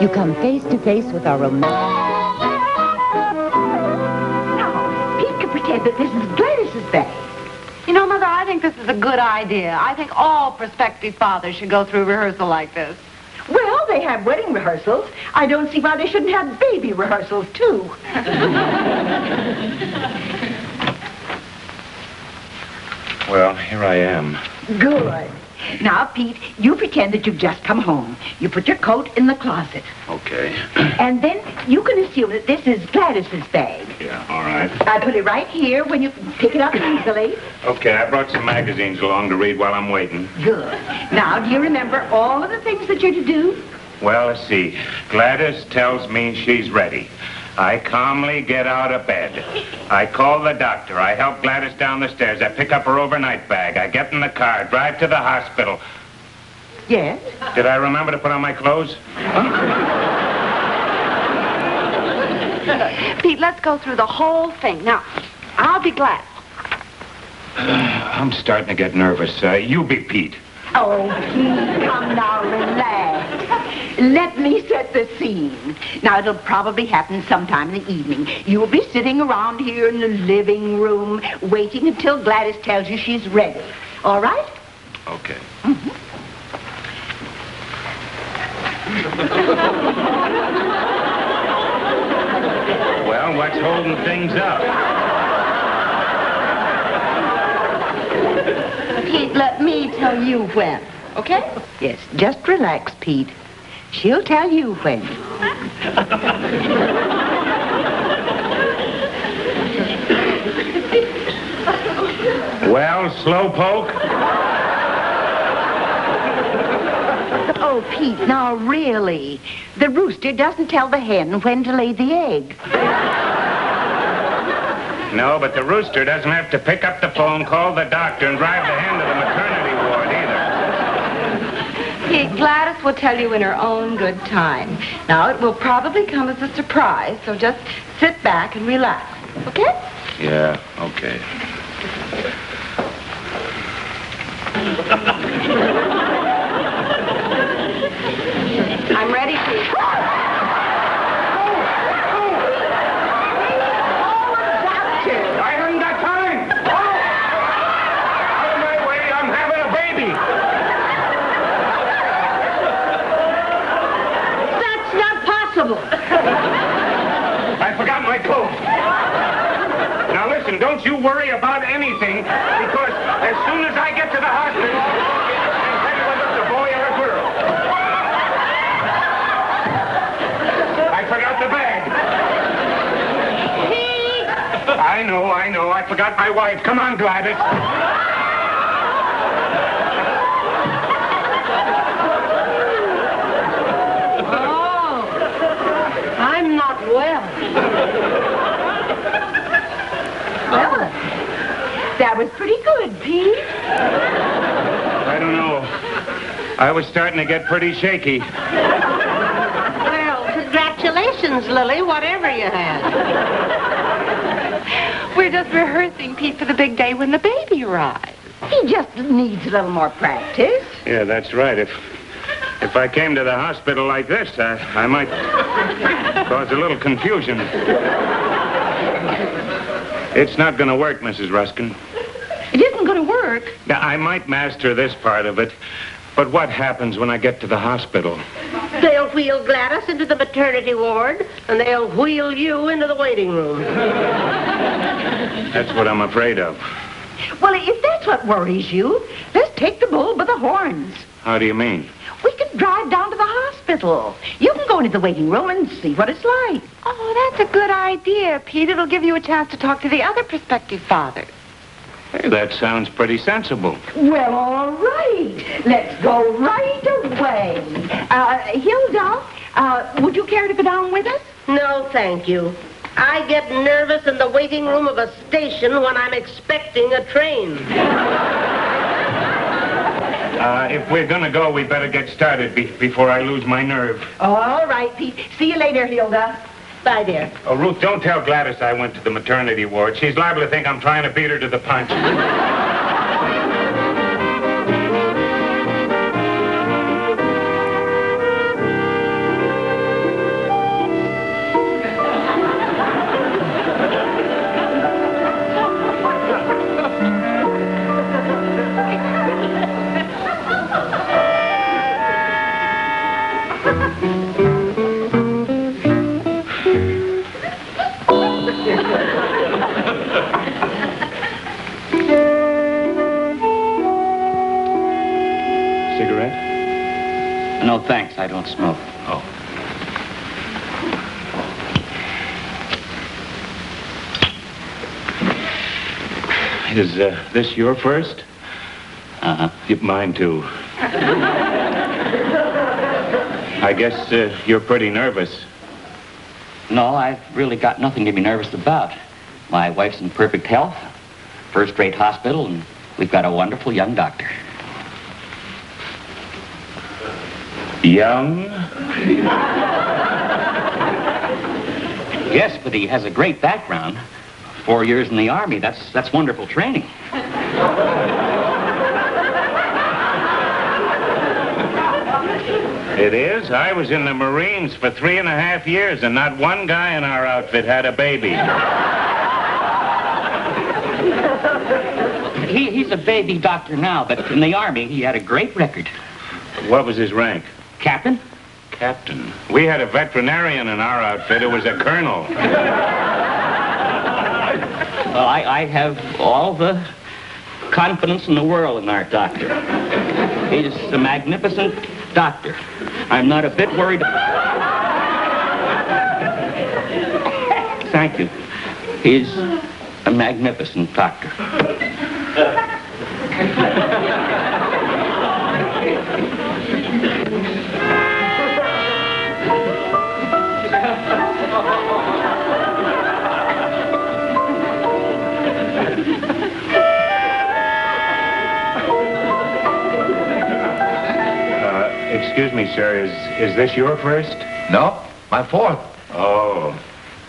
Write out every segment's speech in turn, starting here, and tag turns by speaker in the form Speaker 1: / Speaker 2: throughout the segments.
Speaker 1: You come face to face with our romantic...
Speaker 2: Now, Pete could pretend that this is Gladys's bag.
Speaker 3: You know, Mother, I think this is a good idea. I think all prospective fathers should go through rehearsal like this.
Speaker 2: Well, they have wedding rehearsals. I don't see why they shouldn't have baby rehearsals, too.
Speaker 4: Well, here I am.
Speaker 2: Good. Now, Pete, you pretend that you've just come home. You put your coat in the closet.
Speaker 4: Okay.
Speaker 2: And then you can assume that this is Gladys's bag.
Speaker 4: Yeah, all right.
Speaker 2: I put it right here when you can pick it up easily.
Speaker 4: Okay, I brought some magazines along to read while I'm waiting.
Speaker 2: Good. Now, do you remember all of the things that you're to do?
Speaker 4: Well, let's see. Gladys tells me she's ready. I calmly get out of bed. I call the doctor. I help Gladys down the stairs. I pick up her overnight bag. I get in the car, drive to the hospital.
Speaker 2: Yes?
Speaker 4: Did I remember to put on my clothes?
Speaker 3: Pete, let's go through the whole thing. Now, I'll be glad.
Speaker 4: I'm starting to get nervous. You be Pete.
Speaker 2: Oh, Pete, come now, relax. Let me set the scene. Now, it'll probably happen sometime in the evening. You'll be sitting around here in the living room, waiting until Gladys tells you she's ready. All right?
Speaker 4: Okay. Well, what's holding things up?
Speaker 2: Pete, let me tell you when, okay? Yes, just relax, Pete. She'll tell you when.
Speaker 4: Well, slowpoke?
Speaker 2: Oh, Pete, now really. The rooster doesn't tell the hen when to lay the egg.
Speaker 4: No, but the rooster doesn't have to pick up the phone, call the doctor, and drive the hen to the maternity ward either.
Speaker 3: Pete, Gladys will tell you in her own good time. Now, it will probably come as a surprise, so just sit back and relax, okay?
Speaker 4: Yeah, okay.
Speaker 3: I'm ready, Pete.
Speaker 4: I haven't got time! Out of my way, I'm having a baby!
Speaker 2: That's not possible.
Speaker 4: I forgot my coat. Now listen, don't you worry about anything, because as soon as I get to the hospital, I'll tell you whether it's a boy or a girl. I forgot the bag. I know. I forgot my wife. Come on, Gladys.
Speaker 3: Oh, I'm not well.
Speaker 2: Well, that was pretty good, Pete.
Speaker 4: I don't know. I was starting to get pretty shaky.
Speaker 5: Well, congratulations, Lily, whatever you had.
Speaker 3: We're just rehearsing, Pete, for the big day when the baby arrives.
Speaker 2: He just needs a little more practice.
Speaker 4: Yeah, that's right. If I came to the hospital like this, I might cause a little confusion. It's not going to work, Mrs. Ruskin.
Speaker 2: It isn't going to work.
Speaker 4: Now, I might master this part of it, but what happens when I get to the hospital?
Speaker 5: They'll wheel Gladys into the maternity ward, and they'll wheel you into the waiting room.
Speaker 4: That's what I'm afraid of.
Speaker 2: Well, if that's what worries you, let's take the bull by the horns.
Speaker 4: How do you mean?
Speaker 2: We can drive down to the hospital. You can go into the waiting room and see what it's like.
Speaker 3: Oh, that's a good idea, Pete. It'll give you a chance to talk to the other prospective fathers.
Speaker 4: Hey, that sounds pretty sensible.
Speaker 2: Well, all right. Let's go right away. Hilda, would you care to go down with us?
Speaker 5: No, thank you. I get nervous in the waiting room of a station when I'm expecting a train.
Speaker 4: If we're going to go, we better get started before I lose my nerve.
Speaker 2: All right, Pete. See you later, Hilda.
Speaker 5: Bye, dear.
Speaker 4: Oh, Ruth, don't tell Gladys I went to the maternity ward. She's liable to think I'm trying to beat her to the punch. Cigarette?
Speaker 6: No, thanks. I don't smoke.
Speaker 4: Oh. Is this your first?
Speaker 6: Uh-huh.
Speaker 4: Mine, too. I guess you're pretty nervous.
Speaker 6: No, I've really got nothing to be nervous about. My wife's in perfect health, first-rate hospital, and we've got a wonderful young doctor.
Speaker 4: Young?
Speaker 6: Yes, but he has a great background. 4 years in the Army. That's wonderful training.
Speaker 4: It is? I was in the Marines for 3.5 years, and not one guy in our outfit had a baby.
Speaker 6: He's a baby doctor now, but in the Army, he had a great record.
Speaker 4: What was his rank?
Speaker 6: Captain?
Speaker 4: Captain. We had a veterinarian in our outfit who was a colonel.
Speaker 6: Well, I have all the confidence in the world in our doctor. He's a magnificent doctor. I'm not a bit worried. Thank you. He's a magnificent doctor.
Speaker 4: Excuse me, sir, is this your first?
Speaker 7: No, my fourth.
Speaker 4: Oh,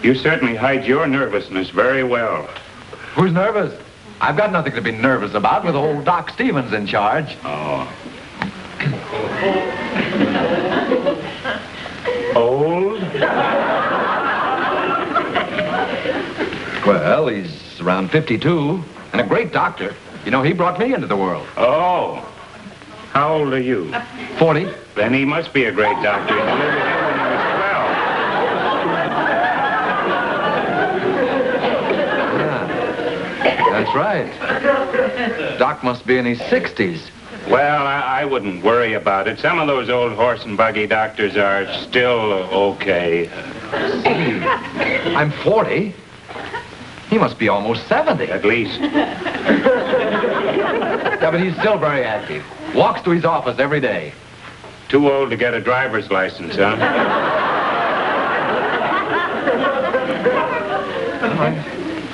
Speaker 4: you certainly hide your nervousness very well.
Speaker 7: Who's nervous? I've got nothing to be nervous about with old Doc Stevens in charge.
Speaker 4: Oh. Old?
Speaker 7: Well, he's around 52 and a great doctor. You know, he brought me into the world.
Speaker 4: Oh. How old are you?
Speaker 7: 40.
Speaker 4: Then he must be a great doctor. He lived with him when he was 12.
Speaker 7: Yeah. That's right. Doc must be in his 60s.
Speaker 4: Well, I wouldn't worry about it. Some of those old horse and buggy doctors are still okay.
Speaker 7: I'm 40. He must be almost 70.
Speaker 4: At least.
Speaker 7: Yeah, but he's still very active. Walks to his office every day.
Speaker 4: Too old to get a driver's license, huh?
Speaker 7: I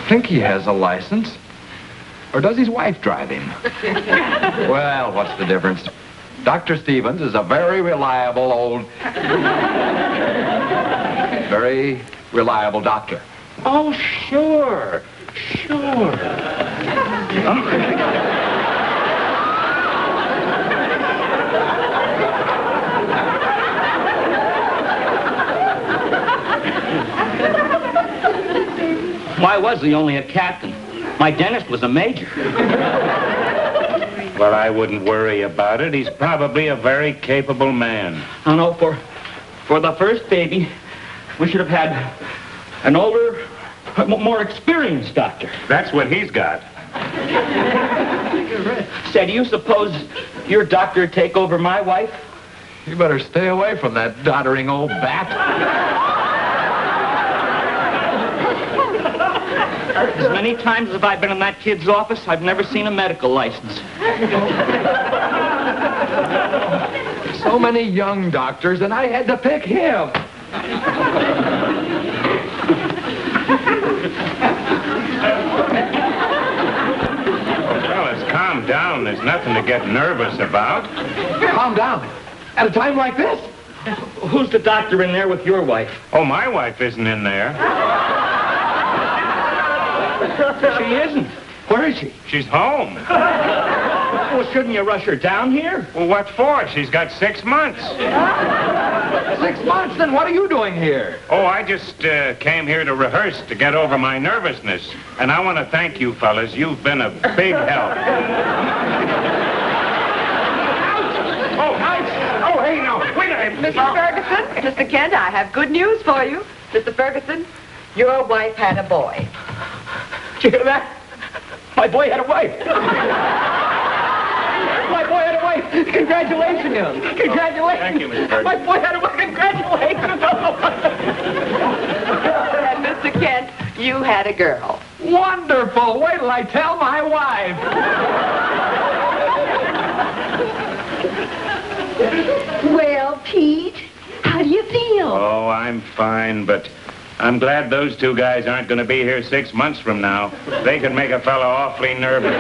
Speaker 7: think he has a license. Or does his wife drive him? Well, what's the difference? Dr. Stevens is a very reliable very reliable doctor.
Speaker 4: Oh, sure. Sure.
Speaker 6: Why was he only a captain? My dentist was a major.
Speaker 4: Well, I wouldn't worry about it. He's probably a very capable man.
Speaker 6: I know, for the first baby, we should have had an older, more experienced doctor.
Speaker 4: That's what he's got.
Speaker 6: Say, do you suppose your doctor would take over my wife?
Speaker 7: You better stay away from that doddering old bat.
Speaker 6: As many times as I've been in that kid's office, I've never seen a medical license.
Speaker 7: So many young doctors, and I had to pick him.
Speaker 4: Fellas, calm down. There's nothing to get nervous about.
Speaker 7: Calm down. At a time like this?
Speaker 6: Who's the doctor in there with your wife?
Speaker 4: Oh, my wife isn't in there.
Speaker 6: She isn't. Where is she?
Speaker 4: She's home.
Speaker 6: Well, shouldn't you rush her down here?
Speaker 4: Well, what for? She's got 6 months.
Speaker 7: 6 months? Then what are you doing here?
Speaker 4: Oh, I just came here to rehearse to get over my nervousness. And I want to thank you, fellas. You've been a big help. Oh, hey, now, wait a minute. wife.
Speaker 3: Mr. Ferguson, Mr. Kent, I have good news for you. Mr. Ferguson, your wife had a boy.
Speaker 6: Did you hear that? My boy had a wife. My boy had a wife. Congratulations. Congratulations.
Speaker 4: Thank you, Mr. Ferguson.
Speaker 6: My boy had a wife. Congratulations.
Speaker 3: And Mr. Kent, you had a girl.
Speaker 7: Wonderful. Wait till I tell my wife.
Speaker 2: Well, Pete, how do you feel?
Speaker 4: Oh, I'm fine, but I'm glad those two guys aren't going to be here 6 months from now. They could make a fellow awfully nervous.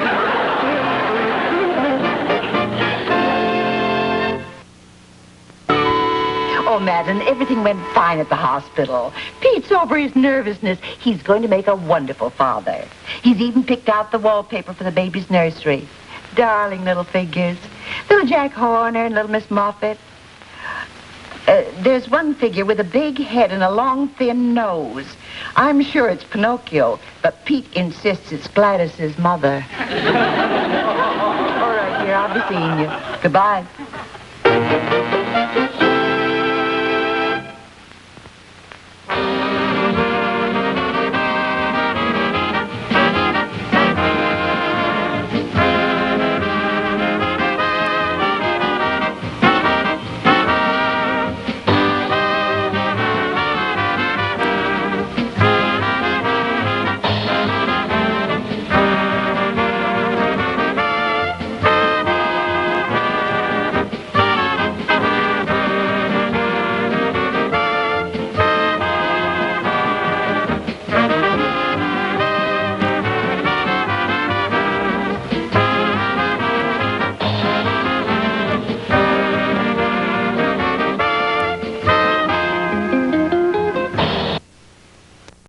Speaker 2: Oh, Madden, everything went fine at the hospital. Pete's over his nervousness. He's going to make a wonderful father. He's even picked out the wallpaper for the baby's nursery. Darling little figures. Little Jack Horner and little Miss Moffat. There's one figure with a big head and a long, thin nose. I'm sure it's Pinocchio, but Pete insists it's Gladys's mother. All right, dear, I'll be seeing you. Goodbye.